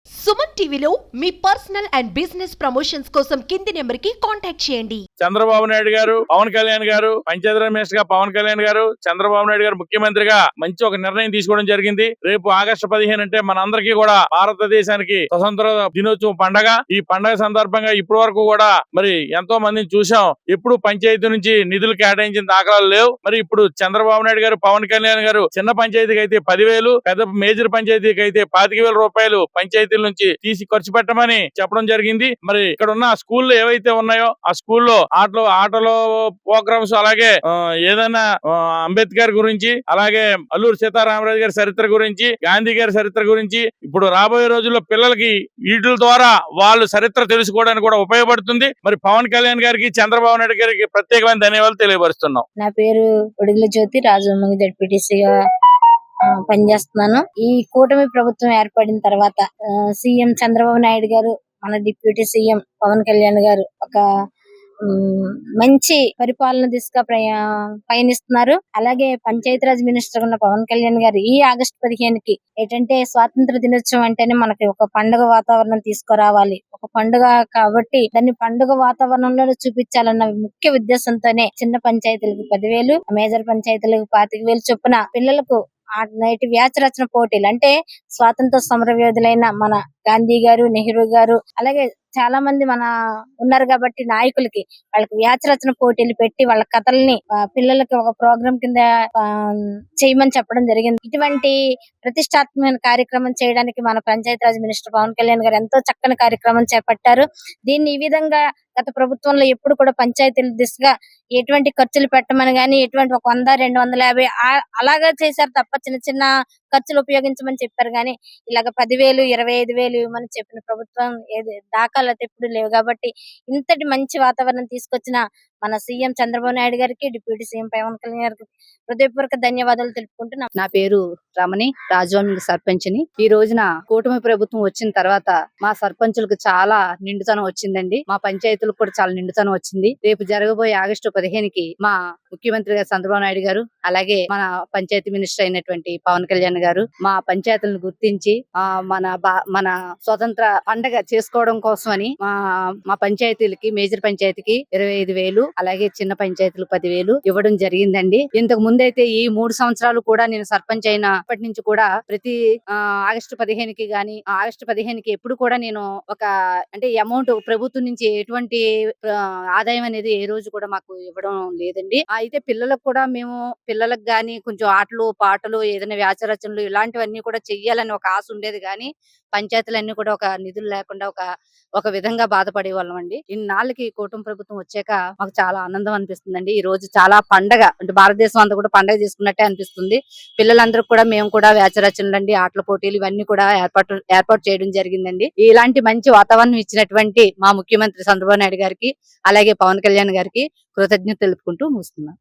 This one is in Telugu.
సుమన్ టీవీలో మీ పర్సనల్ అండ్ బిజినెస్ ప్రమోషన్స్ కోసం కింది నెంబర్కి కాంటాక్ట్ చేయండి. చంద్రబాబు నాయుడు గారు, పవన్ కళ్యాణ్ గారు, పంచాయతీరాజ్ మినిస్టర్ గా పవన్ కళ్యాణ్ గారు, చంద్రబాబు నాయుడు గారు ముఖ్యమంత్రిగా మంచి ఒక నిర్ణయం తీసుకోవడం జరిగింది. రేపు ఆగస్టు 15 అంటే మనందరికీ కూడా భారతదేశానికి స్వతంత్ర దినోత్సవం పండగ. ఈ పండగ సందర్భంగా ఇప్పటి వరకు కూడా మరి ఎంతో మందిని చూసాం. ఎప్పుడు పంచాయతీ నుంచి నిధులు కేటాయించిన దాఖలాలు లేవు. మరి ఇప్పుడు చంద్రబాబు నాయుడు గారు, పవన్ కళ్యాణ్ గారు చిన్న పంచాయతీకి అయితే 10,000, పెద్ద మేజర్ పంచాయతీకి అయితే 25,000 రూపాయలు పంచాయతీల నుంచి తీసి ఖర్చు పెట్టమని చెప్పడం జరిగింది. మరి ఇక్కడ ఉన్న స్కూల్లో ఏవైతే ఉన్నాయో ఆ స్కూల్లో ఆటలో ప్రోగ్రామ్స్, అలాగే ఏదైనా అంబేద్కర్ గురించి, అలాగే అల్లూరు సీతారామరాజు గారి చరిత్ర గురించి, గాంధీ గారి చరిత్ర గురించి ఇప్పుడు రాబోయే రోజుల్లో పిల్లలకి వీటి ద్వారా వాళ్ళు చరిత్ర తెలుసుకోవడానికి కూడా ఉపయోగపడుతుంది. మరి పవన్ కళ్యాణ్ గారికి, చంద్రబాబు నాయుడు గారికి ప్రత్యేకమైన ధన్యవాదాలు తెలియపరుస్తున్నాం. నా పేరు ఒడిగల జ్యోతి, రాజమండ్రి జడ్పీటీసీగా పనిచేస్తున్నాను. ఈ కూటమి ప్రభుత్వం ఏర్పడిన తర్వాత సీఎం చంద్రబాబు నాయుడు గారు, మన డిప్యూటీ సీఎం పవన్ కళ్యాణ్ గారు ఒక మంచి పరిపాలన దిశగా పయనిస్తున్నారు. అలాగే పంచాయతీరాజ్ మినిస్టర్ ఉన్న పవన్ కళ్యాణ్ గారు ఈ ఆగస్టు 15కి ఏంటంటే స్వాతంత్ర దినోత్సవం అంటేనే మనకి ఒక పండుగ వాతావరణం తీసుకురావాలి. ఒక పండుగ కాబట్టి దాన్ని పండుగ వాతావరణంలో చూపించాలన్న ముఖ్య ఉద్దేశంతోనే చిన్న పంచాయతీలకు 10,000, మేజర్ పంచాయతీలకు 25,000 చొప్పున పిల్లలకు నేటి వ్యాసరచన పోటీలు, అంటే స్వాతంత్ర సమరయోధులైన మన గాంధీ గారు, నెహ్రూ గారు, అలాగే చాలా మంది మన ఉన్నారు కాబట్టి నాయకులకి వాళ్ళకి వ్యాసరచన పోటీలు పెట్టి వాళ్ళ కథల్ని పిల్లలకి ఒక ప్రోగ్రాం కింద చేయమని చెప్పడం జరిగింది. ఇటువంటి ప్రతిష్టాత్మకమైన కార్యక్రమం చేయడానికి మన పంచాయతీరాజ్ మినిస్టర్ పవన్ కళ్యాణ్ గారు ఎంతో చక్కని కార్యక్రమం చేపట్టారు. దీన్ని ఈ విధంగా గత ప్రభుత్వంలో ఎప్పుడు కూడా పంచాయతీల దిశగా ఎటువంటి ఖర్చులు పెట్టమని గానీ, ఎటువంటి 100, 250 అలాగా చేశారు తప్ప చిన్న చిన్న ఖర్చులు ఉపయోగించమని చెప్పారు. గానీ ఇలాగ 10,000, 25,000 ఇవ్వమని చెప్పిన ప్రభుత్వం దాఖలు అయితే ఎప్పుడు లేవు. కాబట్టి ఇంతటి మంచి వాతావరణం తీసుకొచ్చిన మన సీఎం చంద్రబాబు నాయుడు గారికి, డిప్యూటీ సీఎం పవన్ కళ్యాణ్ గారికి హృదయపూర్వక ధన్యవాదాలు తెలుపుకుంటున్నా. నా పేరు రమణి, రాజవామి సర్పంచ్ని. ఈ రోజున కూటమి ప్రభుత్వం వచ్చిన తర్వాత మా సర్పంచులకు చాలా నిండుతనం వచ్చిందండి. మా పంచాయతీలకు కూడా చాలా నిండుతనం వచ్చింది. రేపు జరగబోయే ఆగస్టు 15కి మా ముఖ్యమంత్రి గారు చంద్రబాబు నాయుడు గారు, అలాగే మన పంచాయతీ మినిస్టర్ అయినటువంటి పవన్ కళ్యాణ్ గారు మా పంచాయతీలను గుర్తించి మన స్వతంత్ర పండగ చేసుకోవడం కోసం అని మా పంచాయతీలకి, మేజర్ పంచాయతీకి 25,000, అలాగే చిన్న పంచాయతీలు 10,000 ఇవ్వడం జరిగిందండి. ఇంతకు ముందైతే ఈ 3 సంవత్సరాలు కూడా నేను సర్పంచ్ అయినప్పటి నుంచి కూడా ప్రతి ఆగస్టు 15కి గాని, ఆగస్టు 15కి ఎప్పుడు కూడా నేను ఒక అంటే అమౌంట్ ప్రభుత్వం నుంచి ఎటువంటి ఆదాయం అనేది ఏ రోజు కూడా మాకు ఇవ్వడం లేదండి. అయితే పిల్లలకు కూడా మేము పిల్లలకు గాని కొంచెం ఆటలు పాటలు, ఏదైనా వ్యాసరచనలు ఇలాంటివన్నీ కూడా చెయ్యాలని ఒక ఆశ ఉండేది. కానీ పంచాయతీలన్నీ కూడా ఒక నిధులు లేకుండా ఒక విధంగా బాధపడే వాళ్ళం అండి. ఇన్నాళ్ళకి కూటమి ప్రభుత్వం వచ్చాక మాకు చాలా ఆనందం అనిపిస్తుందండి. ఈ రోజు చాలా పండగ, అంటే భారతదేశం అంతా కూడా పండగ చేసుకున్నట్టే అనిపిస్తుంది. పిల్లలందరూ కూడా మేము కూడా వ్యాసరచనలు అండి, ఆటల పోటీలు ఇవన్నీ కూడా ఏర్పాటు చేయడం జరిగిందండి. ఇలాంటి మంచి వాతావరణం ఇచ్చినటువంటి మా ముఖ్యమంత్రి చంద్రబాబు నాయుడు గారికి, అలాగే పవన్ కళ్యాణ్ గారికి కృతజ్ఞత తెలుపుకుంటూ ముగిస్తున్నాం.